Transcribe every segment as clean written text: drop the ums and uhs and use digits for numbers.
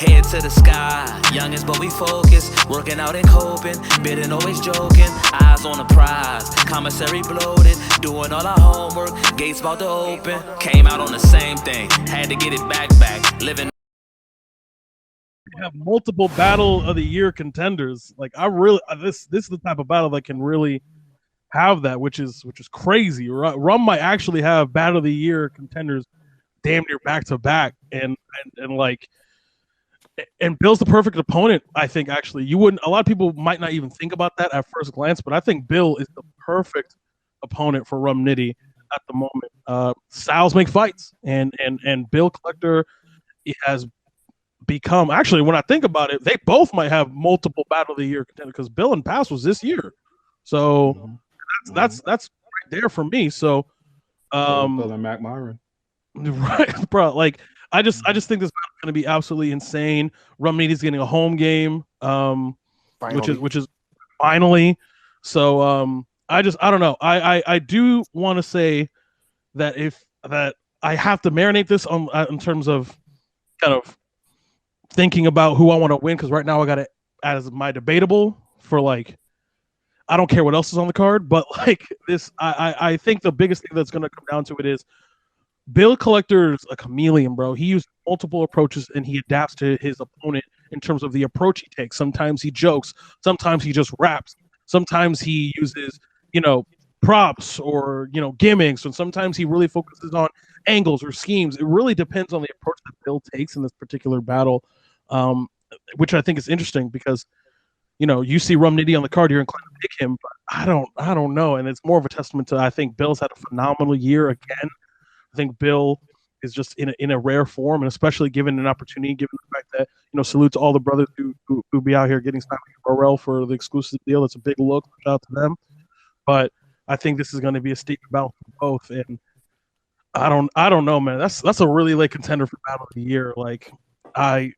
Head to the sky, youngins but we focus, working out and coping, bidding always joking, eyes on the prize, commissary bloated, doing all our homework, gates about to open, came out on the same thing, had to get it back, living. Have multiple battle of the year contenders. Like I really this is the type of battle that can really have that, which is crazy. Rum might actually have battle of the year contenders damn near back to back, and like, and Bill's the perfect opponent. I think actually you wouldn't. A lot of people might not even think about that at first glance, but I think Bill is the perfect opponent for Rum Nitty at the moment. Styles make fights, and Bill Collector has become, actually, when I think about it, they both might have multiple battle of the year contenders because Bill and Pass was this year, so that's right there for me. So, Bill and Mac Myron, right, bro. Like I just think this is going to be absolutely insane. Rum Nitty's getting a home game, which is finally. So I don't know. I do want to say that that I have to marinate this on in terms of kind of thinking about who I want to win, because right now I got it as my debatable for, like, I don't care what else is on the card, but like this, I think the biggest thing that's going to come down to it is Bill Collector's a chameleon, bro. He uses multiple approaches and he adapts to his opponent in terms of the approach he takes. Sometimes he jokes, sometimes he just raps, sometimes he uses, props or, gimmicks, and sometimes he really focuses on angles or schemes. It really depends on the approach that Bill takes in this particular battle, which I think is interesting because, you see Rum Nitty on the card, you're inclined to pick him, but I don't know. And it's more of a testament to, I think Bill's had a phenomenal year again. I think Bill is just in a rare form, and especially given an opportunity, given the fact that, salute to all the brothers who be out here getting signed with Burrell for the exclusive deal. It's a big look. Shout out to them. But I think this is going to be a steep battle for both, and I don't know, man. That's a really late contender for battle of the year. Like I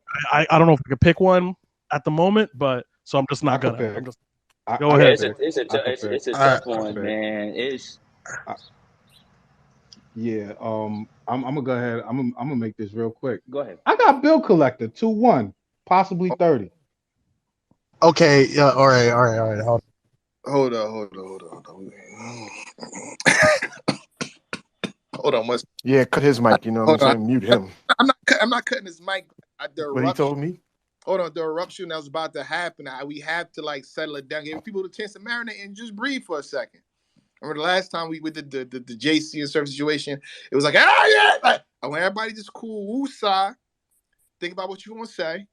don't know if I could pick one at the moment, but so I'm just not gonna. Go ahead. It's a tough one, man. Yeah, I'm gonna go ahead. I'm gonna make this real quick. Go ahead. I got Bill Collector 2-1, possibly 30. Okay, yeah, all right. Hold on. Hold on. Yeah, cut his mic. You know what I'm saying? Mute him. I'm not cutting his mic. What he told me. Hold on, the eruption that was about to happen. We have to settle it down, give people the chance to marinate and just breathe for a second. Remember the last time we did the JC and Surf situation? It was like, yeah. I want everybody just cool, woosah. Think about what you want to say.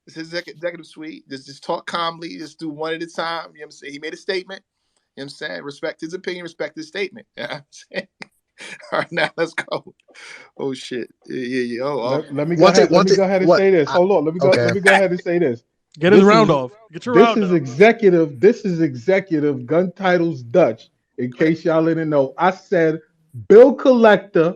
This is executive suite. Just talk calmly. Just do one at a time. You know what I'm saying? He made a statement. You know what I'm saying? Respect his opinion. Respect his statement. You know what I'm saying? All right, now let's go. Oh shit! Yeah. Let me go ahead and say this. Hold on. Let me go ahead and say this. Get his round off. Get your round. This is executive Gun Titles Dutch. In case y'all didn't know, I said Bill Collector,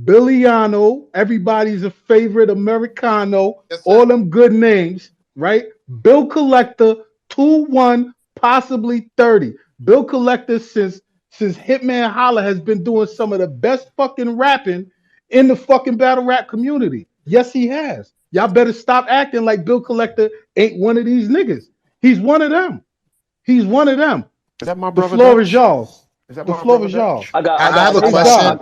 Billiano, everybody's a favorite Americano, yes, all them good names, right? Bill Collector 2-1, possibly 30. Bill Collector since Hitman Holla has been doing some of the best fucking rapping in the fucking battle rap community. Yes, he has. Y'all better stop acting like Bill Collector ain't one of these niggas. He's one of them. Is that my brother? The floor is y'all's. The floor is y'all. I have a question.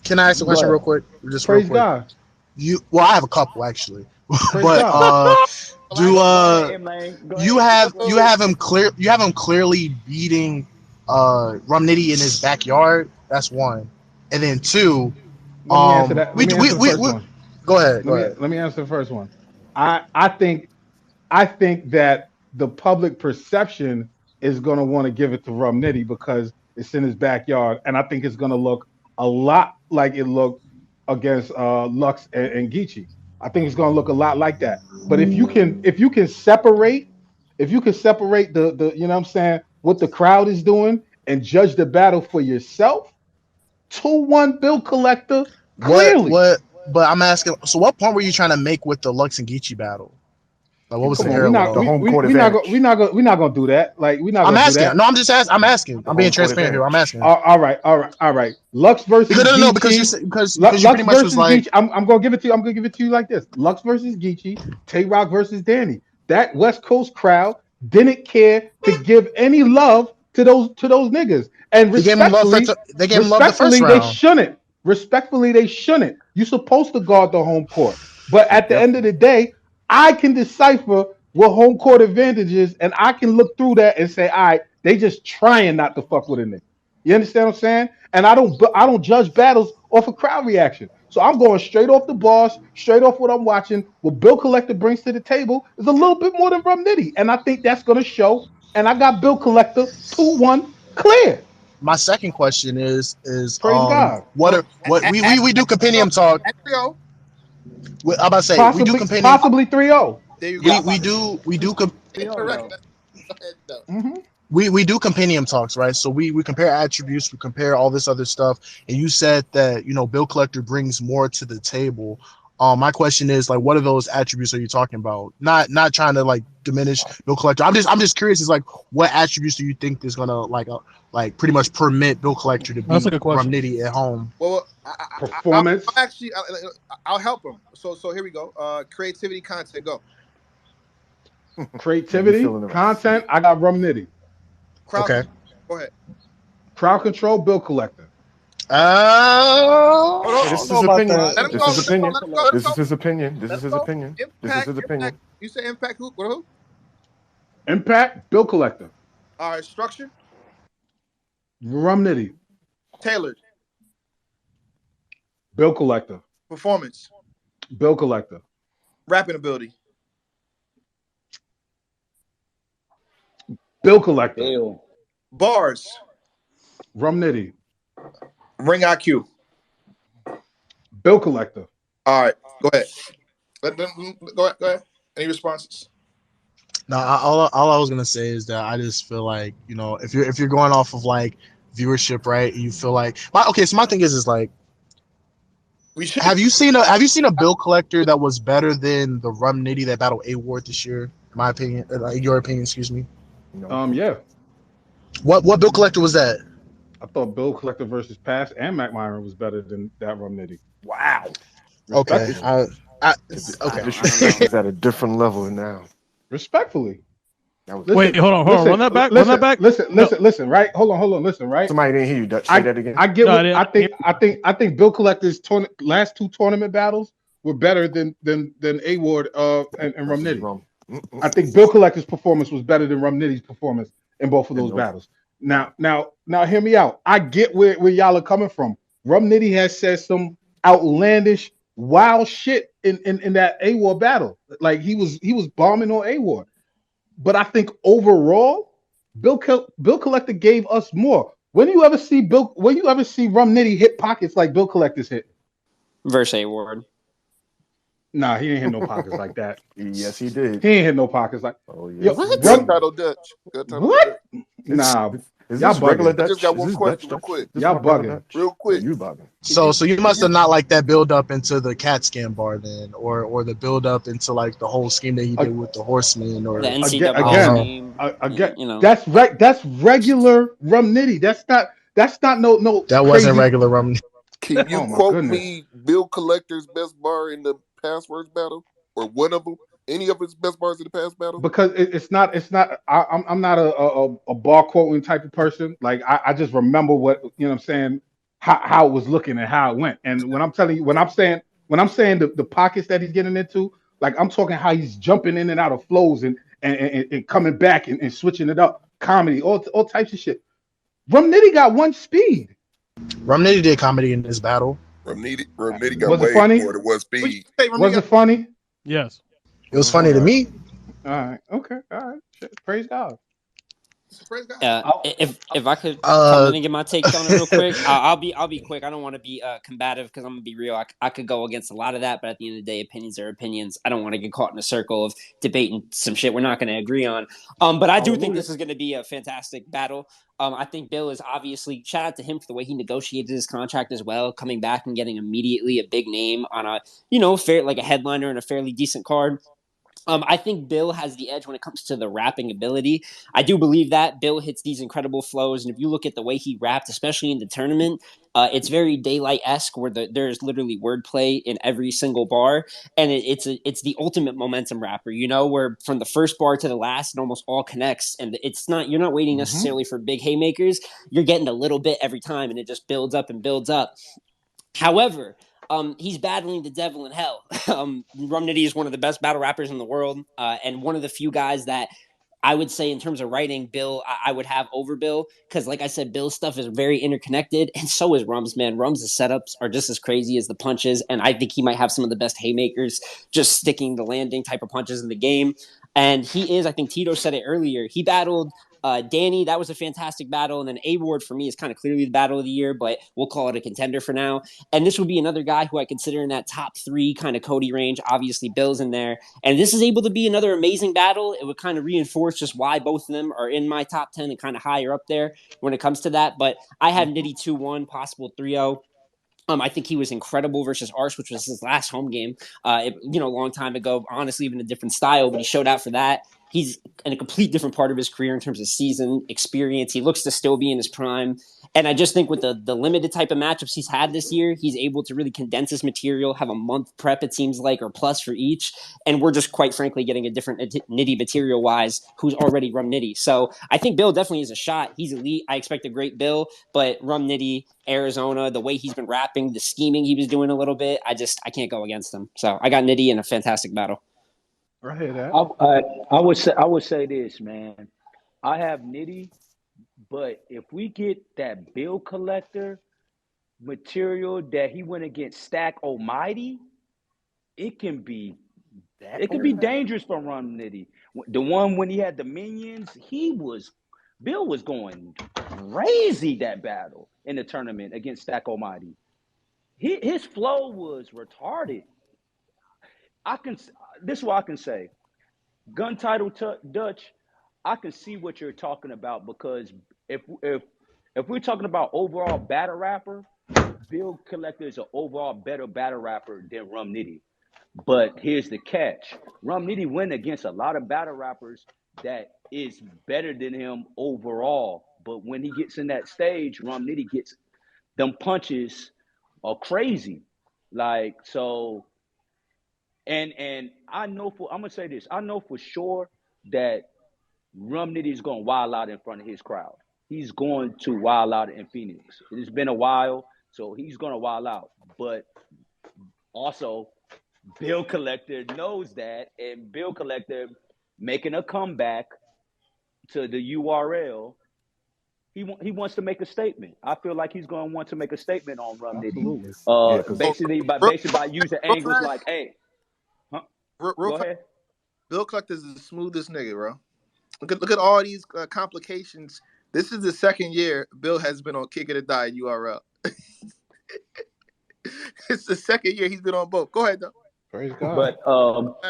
Can I ask a question real quick? Just Praise God. I have a couple actually. But you have him clearly beating Rum Nitty in his backyard? That's one. And then two, Let me answer the first one. Go ahead. Let me answer the first one. I think that the public perception is going to want to give it to Rum Nitty because it's in his backyard, and I think it's going to look a lot like it looked against Lux and Geechee. I think it's going to look a lot like that. But if you can separate the you know what I'm saying, what the crowd is doing and judge the battle for yourself, 2-1 Bill Collector clearly. But I'm asking, so what point were you trying to make with the Lux and Geechee battle? Like, what was Come the on, era? we're not gonna do that. Like, we're not I'm gonna do asking. that. No, I'm just asking. I'm asking. I'm being transparent here. I'm asking. All right. Lux versus Because, no, Geechee. because you Lux pretty much was versus like, Geechee. I'm gonna give it to you. I'm gonna give it to you like this: Lux versus Geechee, Tay Rock versus Danny. That West Coast crowd didn't care to give any love to those niggas, and they gave him love. They gave him love the first they round. shouldn't. Respectfully, they shouldn't. You're supposed to guard the home court, but at the end of the day, I can decipher what home court advantage is, and I can look through that and say, all right, they just trying not to fuck with a nigga. You understand what I'm saying? And I don't judge battles off of crowd reaction. So I'm going straight off the bars, straight off what I'm watching. What Bill Collector brings to the table is a little bit more than Rum Nitty, and I think that's going to show. And I got Bill Collector 2-1 clear. My second question is Praise God. what we do compendium talk. I'm about to say we do compendium. Possibly 3-0. There you go. We do Mm-hmm. we do compendium talks, right? So we compare attributes, we compare all this other stuff, and you said that Bill Collector brings more to the table. My question is, like, what are those attributes are you talking about? Not trying to like diminish Bill Collector. I'm just curious. Is like, what attributes do you think is gonna like pretty much permit Bill Collector to beat Rum Nitty at home? Well, performance. I'll help him. So here we go. Creativity, content, go. Creativity, content. I got Rum Nitty. Crowd Okay. Go ahead. Crowd control, Bill Collector. This is his opinion. This is his opinion. This is his opinion. This is his opinion. You say impact who? Impact, Bill Collector. All right, structure. Rum Nitty. Tailored. Bill Collector. Performance. Bill Collector. Rapping ability. Bill Collector. Ew. Bars. Rum Nitty. Ring IQ. Bill Collector. All right, go ahead. Go ahead. Any responses? No, all I was gonna say is that I just feel like if you're going off of like viewership, right? You feel like so my thing is like, have you seen a Bill Collector that was better than the Rum Nitty that battled A Ward this year? In my opinion, your opinion, excuse me. Yeah. What Bill Collector was that? I thought Bill Collector versus Pass and Mac Myron was better than that Rum Nitty. Wow. Okay. Okay. It's at a different level now. Respectfully. Wait, hold on. Run that back. Listen. Right. Hold on. Listen. Right. Somebody didn't hear you. Say that again. I get. I think Bill Collector's last two tournament battles were better than A Ward and Rum Nitty. I think Bill Collector's performance was better than Rum Nitty's performance in both of those battles. Now, hear me out. I get where y'all are coming from. Rum Nitty has said some outlandish, wild shit in that A Ward battle. Like he was bombing on A Ward. But I think overall, Bill Collector gave us more. When you ever see Rum Nitty hit pockets like Bill Collector's hit? Versus A Ward. Nah, he ain't hit no pockets like that. Yes, he did. He ain't hit no pockets like. Oh yeah. What? What? Nah. Is this regular Dutch? I just got one question real quick. Y'all bugging. Real quick. You bugging. So you must have not liked that build up into the cat scam bar then, or the build up into like the whole scheme that he did with the horseman or the NCAA again. That's regular Rum Nitty. That's not no. That wasn't regular Rum. Can you quote me Bill Collector's best bar in the passwords battle, or one of them? Any of his best bars in the past battle? Because it's not. I'm not a bar quoting type of person. Like I just remember what what I'm saying, how it was looking and how it went. And when I'm saying the pockets that he's getting into, like I'm talking how he's jumping in and out of flows and coming back and switching it up, comedy, all types of shit. Rum Nitty got one speed. Rum Nitty did comedy in this battle. Rum Nitty got was way it funny? more than one speed. Was it funny? Yes. It was funny to me. All right. Okay. All right. Praise God. If I could come in and get my take on it real quick, I'll be quick. I don't want to be combative because I'm gonna be real. I could go against a lot of that, but at the end of the day, opinions are opinions. I don't want to get caught in a circle of debating some shit we're not going to agree on. But I do think this is going to be a fantastic battle. I think Bill is obviously, shout out to him for the way he negotiated his contract as well, coming back and getting immediately a big name on a fair, like a headliner and a fairly decent card. I think Bill has the edge when it comes to the rapping ability. I do believe that Bill hits these incredible flows, and if you look at the way he rapped, especially in the tournament, it's very Daylight-esque, where there's literally wordplay in every single bar, and it's the ultimate momentum rapper. You know, where from the first bar to the last, it almost all connects, and you're not waiting necessarily for big haymakers. You're getting a little bit every time, and it just builds up and builds up. However, he's battling the devil in hell. Rum Nitty is one of the best battle rappers in the world, and one of the few guys that I would say in terms of writing, Bill, I would have over Bill, because like I said, Bill's stuff is very interconnected, and so is Rum's, man. Rum's setups are just as crazy as the punches, and I think he might have some of the best haymakers, just sticking the landing type of punches in the game. And he is, I think Tito said it earlier, he battled Danny. That was a fantastic battle. And then A-Ward for me is kind of clearly the battle of the year, but we'll call it a contender for now. And this would be another guy who I consider in that top 3 kind of Cody range. Obviously, Bill's in there. And this is able to be another amazing battle. It would kind of reinforce just why both of them are in my top 10 and kind of higher up there when it comes to that. But I have Nitty 2-1, possible 3-0. I think he was incredible versus Arsh, which was his last home game, a long time ago, honestly, even a different style, but he showed out for that. He's in a complete different part of his career in terms of season experience. He looks to still be in his prime. And I just think with the limited type of matchups he's had this year, he's able to really condense his material, have a month prep, it seems like, or plus for each. And we're just quite frankly getting a different Nitty material-wise who's already Rum Nitty. So I think Bill definitely is a shot. He's elite. I expect a great Bill, but Rum Nitty, Arizona, the way he's been rapping, the scheming he was doing a little bit, I can't go against him. So I got Nitty in a fantastic battle. I hear that. I would say this, man. I have Nitty, but if we get that Bill Collector material that he went against Stack Almighty, it can be dangerous for Rum Nitty. The one when he had the minions, Bill was going crazy that battle in the tournament against Stack Almighty. His flow was retarded. This is what I can say. Gun title Dutch, I can see what you're talking about, because if we're talking about overall battle rapper, Bill Collector is an overall better battle rapper than Rum Nitty. But here's the catch. Rum Nitty went against a lot of battle rappers that is better than him overall. But when he gets in that stage, Rum Nitty gets them punches are crazy. Like, so, and I'm gonna say this. I know for sure that Rum Nitty is gonna wild out in front of his crowd. He's going to wild out in Phoenix. It's been a while, so he's gonna wild out. But also, Bill Collector knows that, and Bill Collector making a comeback to the URL. He wants to make a statement. I feel like he's going to want to make a statement on Rum Nitty. Basically by using angles like, hey, go ahead. Bill Collector's the smoothest nigga, bro. Look at all these complications. This is the second year Bill has been on Kick It or Die URL. It's the second year he's been on both. Go ahead, though. Praise God.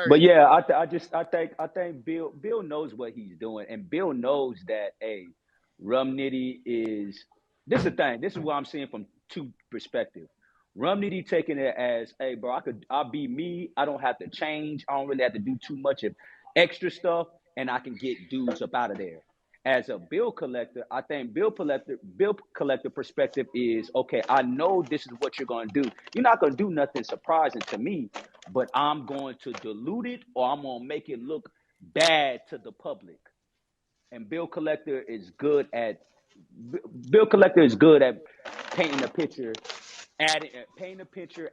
But yeah, I think Bill knows what he's doing, and Bill knows that Rum Nitty is. This is the thing. This is what I'm seeing from 2 perspectives. Rum Nitty taking it as, hey, bro, I'll be me. I don't have to change. I don't really have to do too much of extra stuff, and I can get dudes up out of there. As a Bill Collector, I think Bill Collector perspective is, okay, I know this is what you're going to do. You're not going to do nothing surprising to me, but I'm going to dilute it, or I'm going to make it look bad to the public. And Bill Collector is good at painting a picture,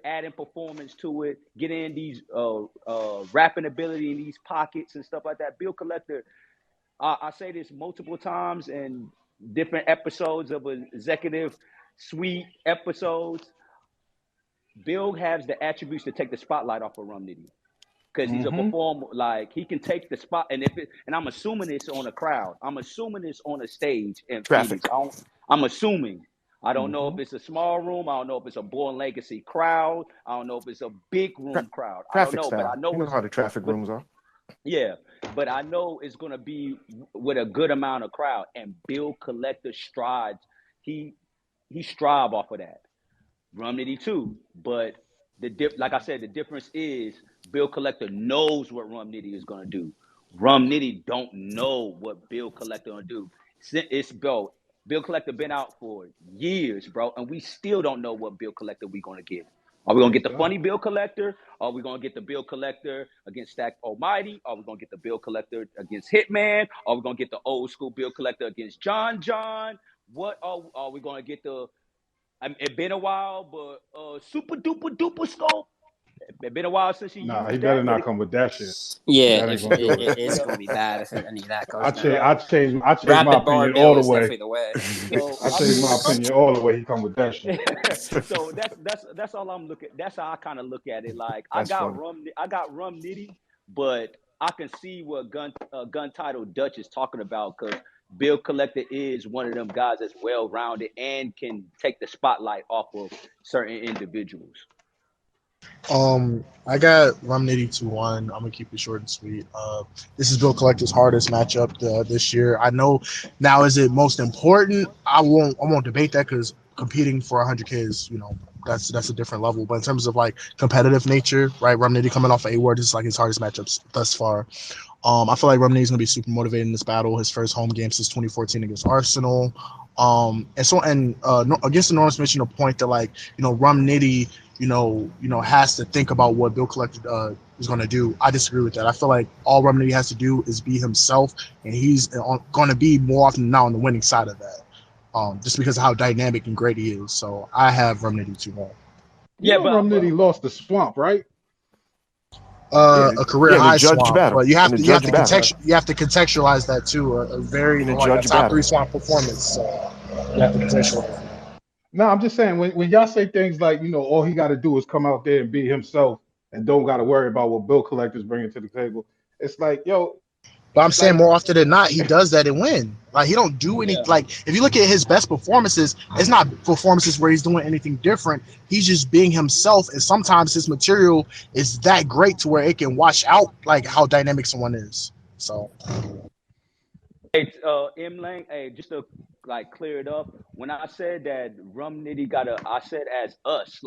adding performance to it, getting these rapping ability in these pockets and stuff like that. Bill Collector, I say this multiple times in different episodes of Executive Suite episodes. Bill has the attributes to take the spotlight off of Rum Nitty, because he's a performer. Like, he can take the spot, and I'm assuming it's on a crowd. I'm assuming it's on a stage in Phoenix. I'm assuming. I don't know if it's a small room. I don't know if it's a Born Legacy crowd. I don't know if it's a big room crowd. I don't know, but I know you know how the traffic rooms are. Yeah, but I know it's going to be with a good amount of crowd, and Bill Collector strides. He strive off of that. Rum Nitty too, but like I said, the difference is Bill Collector knows what Rum Nitty is gonna do. Rum Nitty don't know what Bill Collector gonna do. It's Bill Collector been out for years, bro, and we still don't know what Bill Collector we gonna get. Are we gonna get the funny Bill Collector? Are we gonna get the Bill Collector against Stack Almighty? Are we gonna get the Bill Collector against Hitman? Are we gonna get the old school Bill Collector against John John? What are we gonna get the? It's been a while, but super duper duper scope. It's been a while since you Nah, used he that. better not come with that shit. Yeah, That ain't gonna do it. it's gonna be bad if any of that goes I down. change my Rapid bar opinion Bill all the is way. definitely the way. So I changed my opinion all the way. He come with that shit. so that's all I'm looking. That's how I kind of look at it. Like I That's got funny. Rum Nitty, but I can see what gun title Dutch is talking about because Bill Collector is one of them guys that's well rounded and can take the spotlight off of certain individuals. I got Rum Nitty 2-1. I'm gonna keep it short and sweet. This is Bill Collector's hardest matchup this year. I know. Now, is it most important? I won't debate that because competing for 100K is, that's a different level. But in terms of like competitive nature, right? Rum Nitty coming off of A-Ward, this is like his hardest matchups thus far. I feel like Rum Nitty's gonna be super motivated in this battle. His first home game since 2014 against Arsenal. Against the Norris mentioned a point that like, Rum Nitty, has to think about what Bill Collector is going to do. I disagree with that. I feel like all Rum Nitty has to do is be himself, and he's going to be more often than not on the winning side of that, just because of how dynamic and great he is. So I have Rum Nitty 2-1. But Rum Nitty lost the swamp, right? A career high swamp, battle. but you have to contextualize that too. A very a top 3 swamp performance. So you have to contextualize. No, I'm just saying when y'all say things like, all he got to do is come out there and be himself and don't got to worry about what Bill Collector's bringing to the table. It's like, But I'm saying more often than not, he does that and win. Like he don't do any. Like if you look at his best performances, it's not performances where he's doing anything different. He's just being himself, and sometimes his material is that great to where it can wash out like how dynamic someone is. So. Hey, M-Lang, just to like clear it up, when I said that Rum Nitty I said as us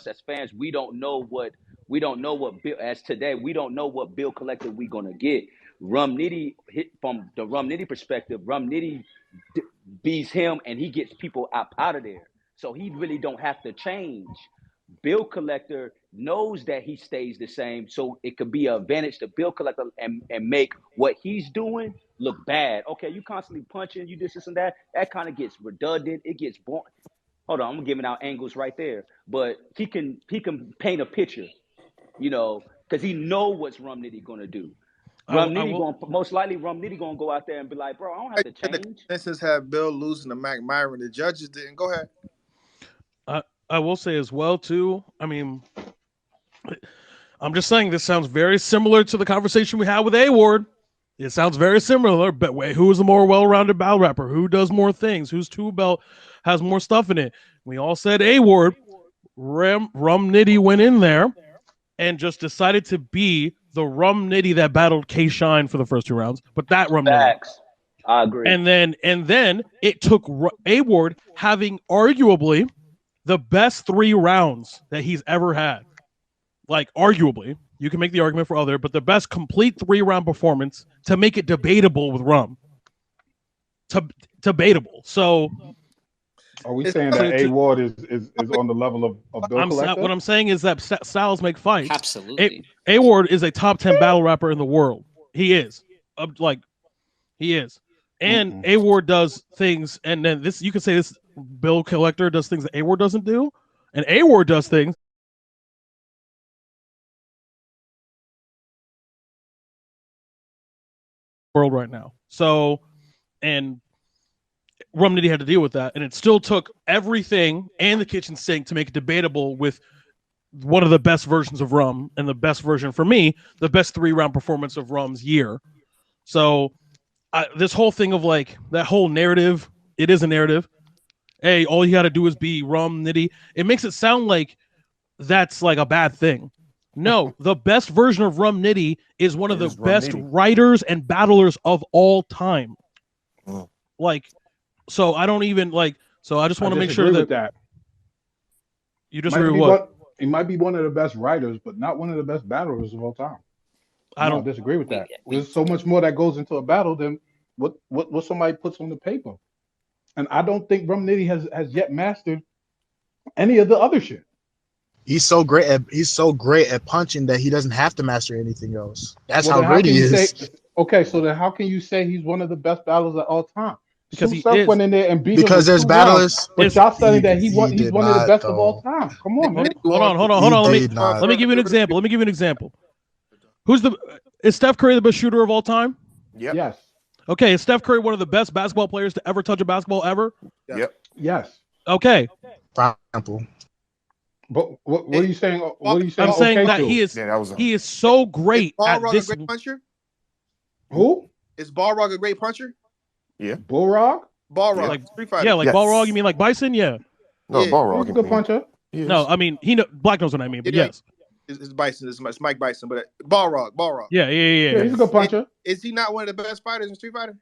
as fans, we don't know what Bill, as today, we don't know what Bill Collector we gonna get. Rum Nitty, from the Rum Nitty perspective, Rum Nitty beats him and he gets people out of there. So he really don't have to change. Bill Collector knows that he stays the same, so it could be an advantage to Bill Collector and make what he's doing look bad. Okay, you constantly punching, you this and that. That kind of gets redundant. It gets boring. Hold on, I'm giving out angles right there. But he can paint a picture, because he know what's Rum Nitty gonna do. Most likely Rum Nitty gonna go out there and be like, bro, I don't have to change. The consensus had Bill losing to Mac Myron. The judges didn't. Go ahead. I will say as well too. I mean, I'm just saying this sounds very similar to the conversation we had with A-Ward. It sounds very similar, but wait, who is the more well-rounded battle rapper? Who does more things? Whose tool belt has more stuff in it? We all said A-Ward. Rum Nitty went in there and just decided to be the Rum Nitty that battled K-Shine for the first 2 rounds, but that Rum Nitty. I agree. And then it took A-Ward having arguably the best 3 rounds that he's ever had. Like, arguably. You can make the argument for other, but the best complete 3-round performance to make it debatable with Rum. Debatable. So... Are we saying that A-Ward is on the level of Bill Collector? What I'm saying is that styles make fights. Absolutely. A-Ward is a top 10 battle rapper in the world. He is. He is. And A-Ward does things, and then this, you can say this, Bill Collector does things that A-Ward doesn't do, and A-Ward does things world right now. So, and Rum Nitty had to deal with that, and it still took everything and the kitchen sink to make it debatable with one of the best versions of Rum, and the best version for me, the best 3-round performance of Rum's year. So this whole thing of like that whole narrative, it is a narrative. Hey, all you got to do is be Rum Nitty. It makes it sound like that's like a bad thing. No, the best version of Rum Nitty is one of the best writers and battlers of all time. Like, so I don't even like. So I just want to make sure that that you disagree with what? He might be one of the best writers, but not one of the best battlers of all time. I disagree with that. There's so much more that goes into a battle than what somebody puts on the paper. And I don't think Rum Nitty has yet mastered any of the other shit. He's so great at punching that he doesn't have to master anything else. That's how great he is. Okay, so then how can you say he's one of the best battlers of all time? Because he went in there and beat him. Because there's battlers. But y'all saying that he's one of the best of all time. Come on, man. Hold on. Let me give you an example. Is Steph Curry the best shooter of all time? Yep. Yes. Okay, is Steph Curry one of the best basketball players to ever touch a basketball ever? Yep. Yes. Okay. For example. But what are you saying? What are you saying? I'm saying that he is so great at this. A great puncher? Who? Is Balrog a great puncher? Yeah. Balrog? Balrog, like Street Fighter. Yeah, like Balrog. You mean like Bison? Yeah. No, Balrog. He's a good puncher. No, I mean Black knows what I mean, but yes. It's Bison. It's Mike Bison, but Balrog. Yeah. He's a good puncher. Is he not one of the best fighters in Street Fighter?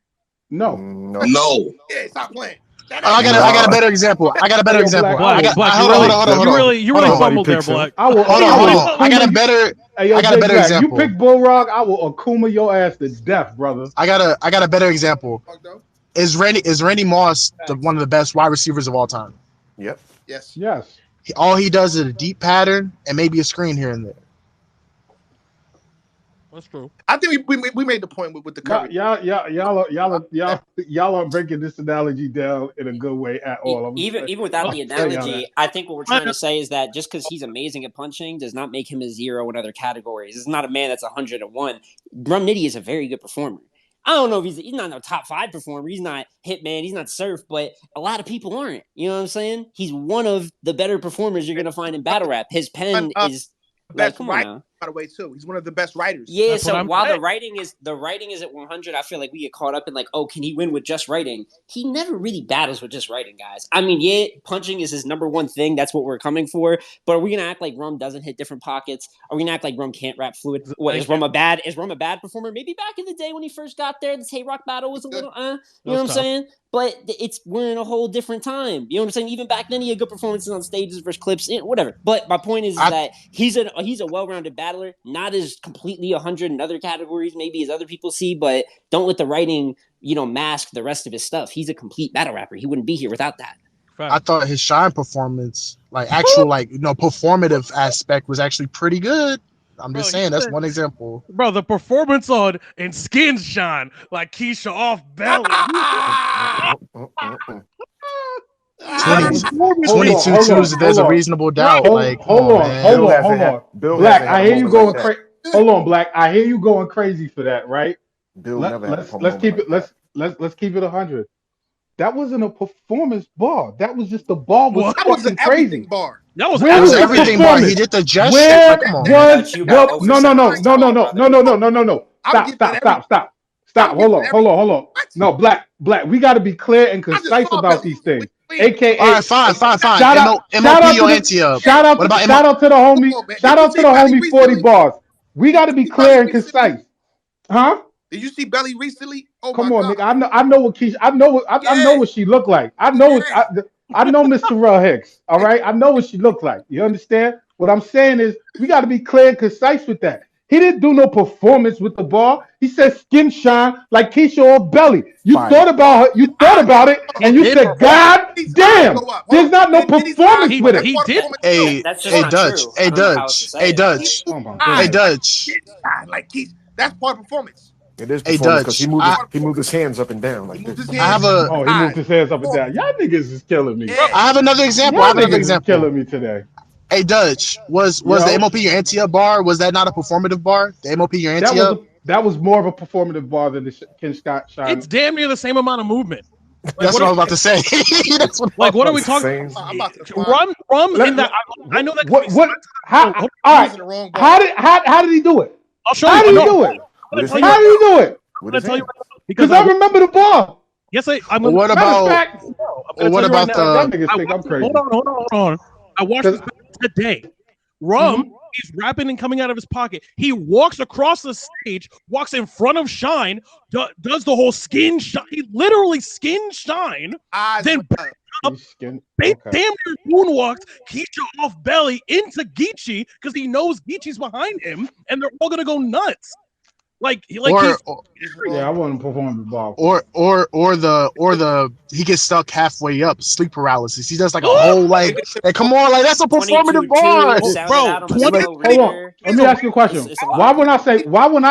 No. Yeah, stop playing. I got a better example. Hold on. You really fumbled there, Black. Hold on. I got a better example. You pick Balrog, I will Akuma your ass to death, brother. I got a better example. Is Randy Moss one of the best wide receivers of all time? Yep. Yes. All he does is a deep pattern and maybe a screen here and there. That's true. I think we made the point with the Curry. Y'all are breaking this analogy down in a good way at all. Even without the analogy, I think what we're trying to say is that just because he's amazing at punching does not make him a 0 in other categories. This is not a man that's 101. Rum Nitty is a very good performer. I don't know if he's not a top 5 performer. He's not Hitman. He's not Surf, but a lot of people aren't. You know what I'm saying? He's one of the better performers you're going to find in battle rap. His pen is best writer, by the way, too. He's one of the best writers. Yeah, that's so while the writing is at 100, I feel like we get caught up in like, oh, can he win with just writing? He never really battles with just writing, guys. I mean, yeah, punching is his number one thing. That's what we're coming for. But are we gonna act like Rum doesn't hit different pockets? Are we gonna act like Rum can't rap fluid? What is Rum a bad performer? Maybe back in the day when he first got there, the Tay Rock battle was a little you know what I'm saying? But we're in a whole different time. You know what I'm saying? Even back then, he had good performances on stages versus clips, whatever. But my point is that he's a well-rounded battler, not as completely 100 in other categories, maybe as other people see. But don't let the writing, mask the rest of his stuff. He's a complete battle rapper. He wouldn't be here without that. I thought his shine performance, performative aspect, was actually pretty good. I'm just saying that's one example. Bro, the performance on and Skin Shine like Keisha off belly. 22 there's a reasonable doubt. Hold on. Black, I hear you going crazy. Hold on, Black. I hear you going crazy for that, right? Let's keep it 100. That wasn't a performance bar. That was just the bar was fucking crazy. Bar. That was everything bar. He did the gesture. No. Stop. Hold on. No, Black. We got to be clear and concise about these things. AKA, all right, fine. Shout out to the homie. Shout out to the homie 40 bars. We got to be clear and concise. Huh? Did you see Belly recently? Oh, come on, nigga. I know what Keisha. I know what she looked like. I know Miss Terrell Hicks. All right, I know what she looked like. You understand? What I'm saying is we got to be clear and concise with that. He didn't do no performance with the ball. He said skin shine like Keisha or Belly. You thought about it, and you said, God damn, there's not no performance with it. He did. Hey, Dutch. Like that's part of performance. It is performance because he moved his hands up and down like this. He moved his hands up and down. Y'all niggas is killing me. I have another example. Killing me today. Hey, Dutch, was the MOP your anti-up bar? Was that not a performative bar? The MOP your anti-up? That was more of a performative bar than the Ken Scott shine. It's damn near the same amount of movement. That's what I was about to say. What are we talking? Rum in that. I know that. How did he do it? I'll show you. How did he do it? How did he do it? I'm gonna tell you because I remember the bar. Yes, I'm. What about that nigga think I'm crazy. Hold on. I watched this today. Rum He's rapping and coming out of his pocket. He walks across the stage, walks in front of Shine, does the whole skin shine. He literally skin shine. Then up, damn near moonwalks Geechee off belly into Geechee because he knows Geechee's behind him, and they're all gonna go nuts. I wouldn't perform the ball. Or the he gets stuck halfway up, sleep paralysis. He does like a whole like come on, like that's a performative bar. Bro, hold on. Let me ask you a question. Why when I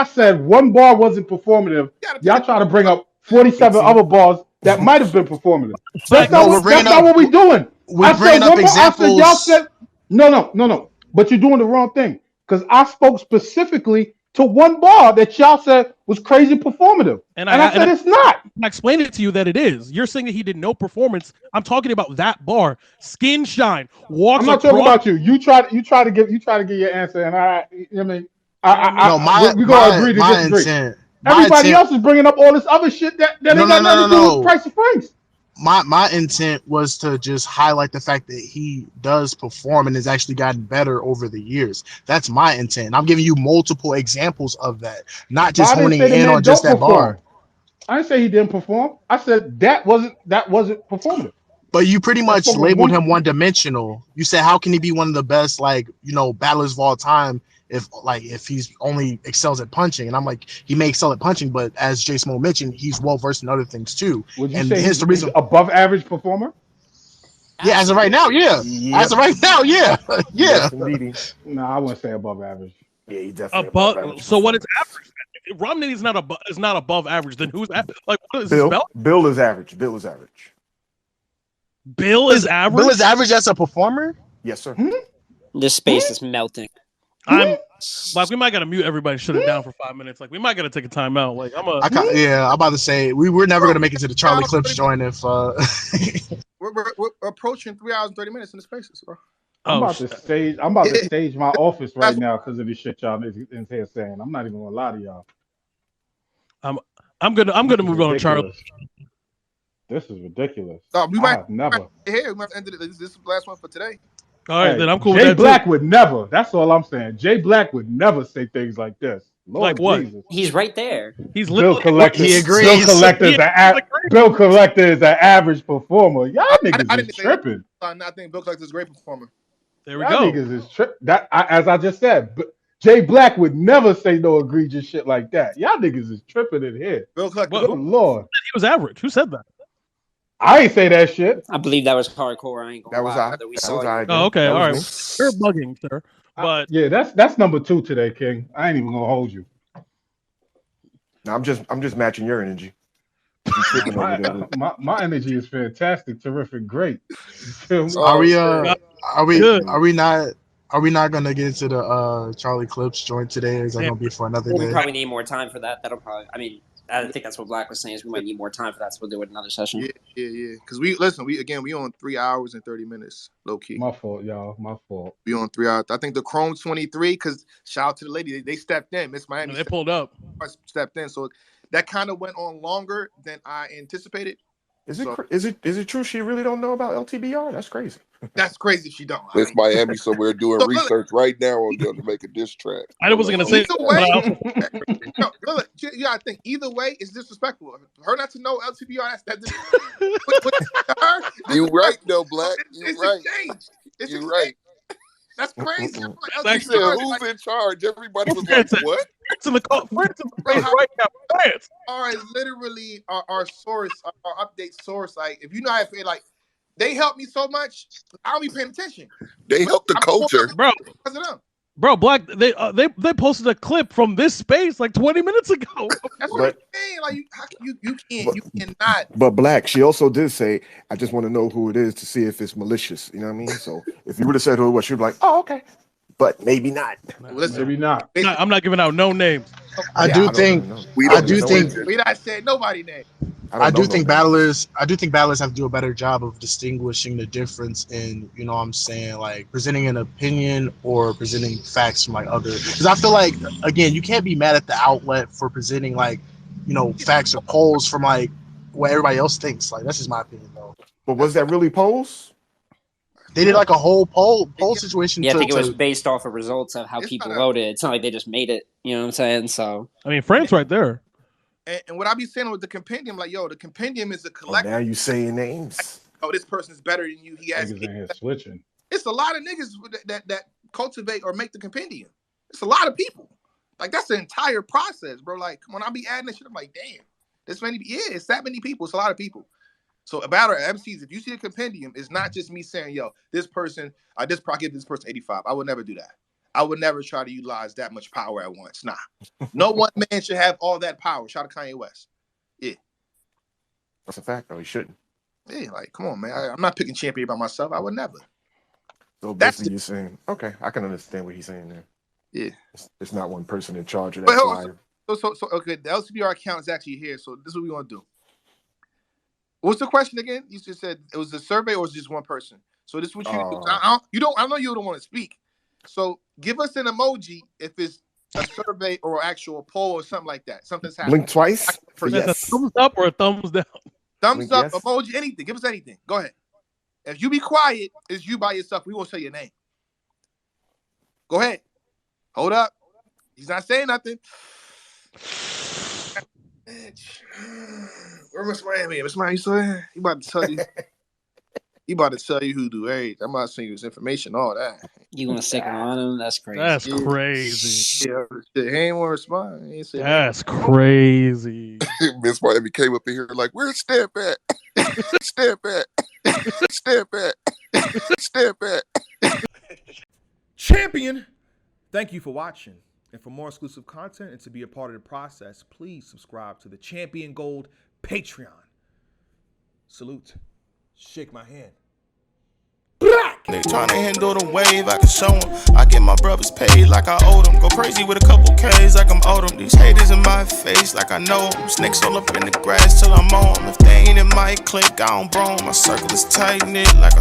said one bar wasn't performative, y'all try to bring up 47 other bars that might have been performative. That's not what we're doing. We're bringing up examples. Y'all said no. But you're doing the wrong thing because I spoke specifically to one bar that y'all said was crazy performative. And I said it's not. I explained it to you that it is. You're saying that he did no performance. I'm talking about that bar. Skin shine. Walks I'm not talking about you. You try to get your answer, and we're gonna agree to disagree. Everybody else is bringing up all this other shit that ain't got nothing to do with Price of Franks. My intent was to just highlight the fact that he does perform and has actually gotten better over the years. That's my intent. I'm giving you multiple examples of that, not just honing in on just that bar. I didn't say he didn't perform. I said that wasn't performative. But you pretty much labeled him one-dimensional. You said, how can he be one of the best, battlers of all time if he's only excels at punching? And I'm like, he may excel at punching, but as Jay Smo mentioned, he's well versed in other things too. Would you say he's the reason above average performer? Yeah, as of right now, yeah. Yep. As of right now, yeah. Yeah. No, I wouldn't say above average. Yeah, he definitely above average. So what is average? If Rom Nitty's not above average, then who's what is Bill? This Bill is average. Bill is average. Bill is average? Bill is average as a performer? Yes, sir. This space is melting. We might gotta mute everybody, shut it down for 5 minutes. We might gotta take a timeout. I'm about to say we're never gonna make it to the Charlie Clips joint if we're approaching 3 hours and 30 minutes in the spaces, bro. I'm about to stage my office right now because of this shit y'all in here saying. I'm not even gonna lie to y'all. I'm gonna move on to Charlie. This is ridiculous. We might never. Here, we might end it. This is the last one for today. All right, then I'm cool. Jay Black would never. That's all I'm saying. Jay Black would never say things like this. Lord like what? Jesus. He's right there. He's Bill Collector. He agrees. Bill Collector is an average performer. Y'all niggas is tripping. I think Bill Collector is a great performer. There we go. Niggas is as I just said. Jay Black would never say no egregious shit like that. Y'all niggas is tripping in here. Bill Collector. Good Lord. He was average. Who said that? I ain't say that shit. I believe that was hardcore. I ain't gonna lie. Oh, okay. All right. You're bugging, sir. But yeah, that's number 2 today, King. I ain't even gonna hold you. No, I'm just matching your energy. My energy is fantastic, terrific, great. Are we not gonna get into the Charlie Clips joint today? Or is that gonna be for another day? We probably need more time for that. I think that's what Black was saying. Is we might need more time for that, so we'll do it another session. Yeah. Because we on 3 hours and 30 minutes, low key. My fault, y'all. My fault. We on 3 hours. I think the Chrome 23. Because shout out to the lady, they stepped in. Miss Miami. They pulled up. Stepped in, so that kind of went on longer than I anticipated. Is it true she really don't know about LTBR? That's crazy. That's crazy if she don't. Miss Miami somewhere doing research right now on them to make a diss track. I wasn't gonna say either way. Look, you gotta think either way is disrespectful. Her not to know LTBR. That's You right though, Black. You right. You're right. That's crazy. Like said, who's in charge? Everybody was like, "What?" It's in the right now. Are literally our source, our update source. Like, if you know how to like, they help me so much. I don't be paying attention. They help the culture, bro. Bro, Black, they posted a clip from this space like 20 minutes ago. That's what I'm saying. Like, you cannot. But Black, she also did say, "I just want to know who it is to see if it's malicious." You know what I mean? So if you would have said who it was, she'd be like, "Oh, okay," but maybe not. Listen, maybe not. I'm not giving out no names. I do think we not saying nobody name. I do think battlers have to do a better job of distinguishing the difference in, you know what I'm saying, like presenting an opinion or presenting facts from like other, because I feel like, again, you can't be mad at the outlet for presenting like, you know, facts or polls from like what everybody else thinks. Like, that's just my opinion though. But was that really polls? They did like a whole poll situation. Yeah, I think it was based off of results of how people voted. It's not like they just made it. You know what I'm saying? So I mean, France right there. And what I be saying with the compendium, like, yo, the compendium is a collective. Now you saying names. Oh, this person's better than you. He has. Switching. It's a lot of niggas that cultivate or make the compendium. It's a lot of people. Like, that's the entire process, bro. Like, when I be adding this shit, I'm like, damn, this many. Yeah, it's that many people. It's a lot of people. So about our MCs, if you see a compendium, it's not just me saying, yo, this person, I just probably give this person 85. I would never do that. I would never try to utilize that much power at once. Nah. No one man should have all that power. Shout out to Kanye West. Yeah. That's a fact, though. He shouldn't. Yeah, like, come on, man. I'm not picking champion by myself. I would never. So basically, you're saying, okay, I can understand what he's saying there. Yeah. It's not one person in charge of that. So okay, the LCBR account is actually here. So this is what we're gonna do. What's the question again? You just said it was a survey or was it just one person? So this is what you do. I know you don't want to speak. So give us an emoji if it's a survey or actual poll or something like that. Something's happening. Blink twice. Yes. A thumbs up or a thumbs down? Thumbs up, yes. Emoji, anything. Give us anything. Go ahead. If you be quiet, it's you by yourself. We won't say your name. Go ahead. Hold up. He's not saying nothing. Where Miss Miami? Miss Miami, he about to tell you. He about to tell you who do everything. I'm not saying his information, all that. You gonna stick on him? That's crazy. That's crazy. Yeah, he ain't want to respond. He said, that's crazy. Miss Miami came up in here like, where's Steph at? Steph at? Steph at? Steph at? Champion, thank you for watching. And for more exclusive content and to be a part of the process, please subscribe to the Champion Gold Patreon. Salute. Shake my hand. Nigga tryna handle the wave, I can show them. I get my brothers paid like I owe them. Go crazy with a couple K's like I'm owed them. These haters in my face like I know them. Snakes all up in the grass till I'm on them. If they ain't in my clique, I don't bro 'em. My circle is tight knit like a